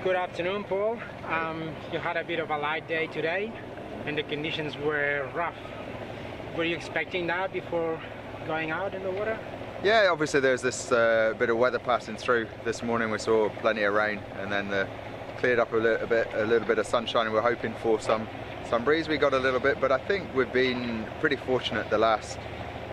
Good afternoon, Paul. You had a bit of a light day today and the conditions were rough. Were you expecting that before going out in the water? Yeah, obviously there's this bit of weather passing through this morning. We saw plenty of rain and then cleared up a little bit of sunshine, and we're hoping for some breeze. We got a little bit, but I think we've been pretty fortunate the last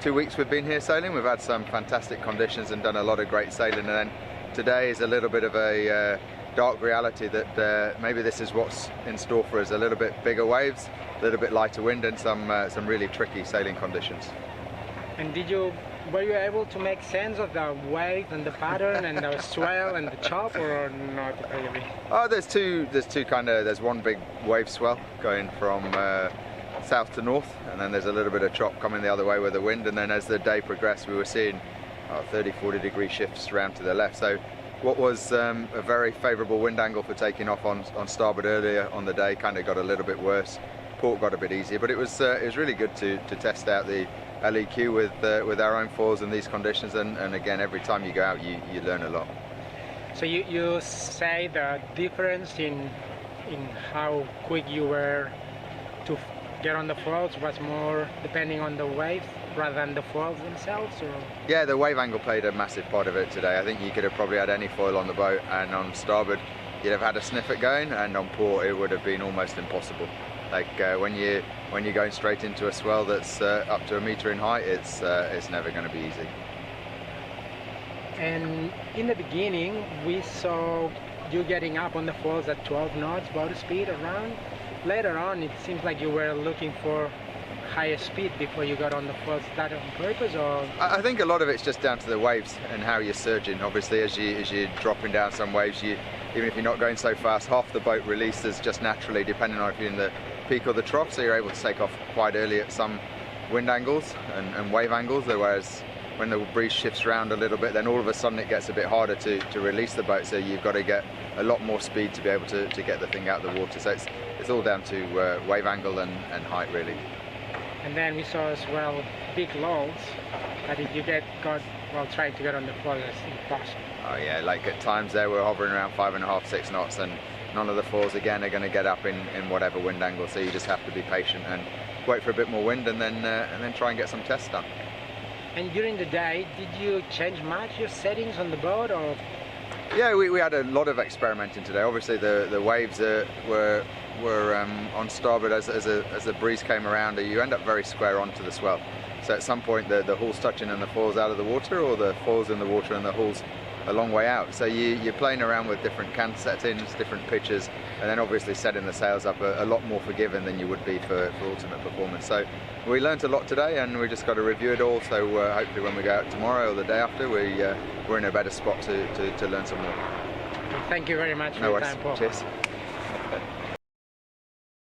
2 weeks we've been here sailing. We've had some fantastic conditions and done a lot of great sailing, and then today is a little bit of a dark reality that maybe this is what's in store for us. A little bit bigger waves, a little bit lighter wind, and some really tricky sailing conditions. And were you able to make sense of the wave and the pattern and the swell and the chop, or not really? Oh, there's one big wave swell going from south to north, and then there's a little bit of chop coming the other way with the wind, and then as the day progressed we were seeing 30-40 degree shifts around to the left. So what was a very favourable wind angle for taking off on starboard earlier on the day kind of got a little bit worse. Port got a bit easier, but it was really good to test out the LEQ with our own foils in these conditions, and again, every time you go out you learn a lot. So you say the difference in how quick you were to get on the foils was more depending on the waves rather than the foils themselves, or? Yeah, the wave angle played a massive part of it today. I think you could have probably had any foil on the boat, and on starboard you'd have had a sniff at going, and on port it would have been almost impossible. Like when you're going straight into a swell that's up to 1 meter in height, it's never going to be easy. And in the beginning we saw you getting up on the foils at 12 knots boat speed around. Later on it seems like you were looking for higher speed before you got on the foils. Is that on purpose, or? I think a lot of it's just down to the waves and how you're surging. Obviously as you're dropping down some waves, even if you're not going so fast, half the boat releases just naturally depending on if you're in the peak or the trough, so you're able to take off quite early at some wind angles and wave angles, whereas when the breeze shifts around a little bit, then all of a sudden it gets a bit harder to release the boat, so you've got to get a lot more speed to be able to get the thing out of the water. So it's all down to wave angle and height, really. And then we saw as well big lulls, but if you trying to get on the floor, it's impossible. Oh yeah, like at times there we're hovering around 5.5, 6 knots, and none of the foils again are going to get up in whatever wind angle, so you just have to be patient and wait for a bit more wind, and then try and get some tests done. And during the day, did you change much your settings on the boat, or? Yeah, we had a lot of experimenting today. Obviously the waves were on starboard as the breeze came around. You end up very square onto the swell. So at some point the hull's touching and the foil's out of the water, or the foil's in the water and the hull's a long way out. So you're playing around with different can settings, different pitches, and then obviously setting the sails up a lot more forgiving than you would be for ultimate performance. So we learnt a lot today, and we just got to review it all, so hopefully when we go out tomorrow or the day after, we're in a better spot to learn some more. Thank you very much for your time, Paul. Cheers.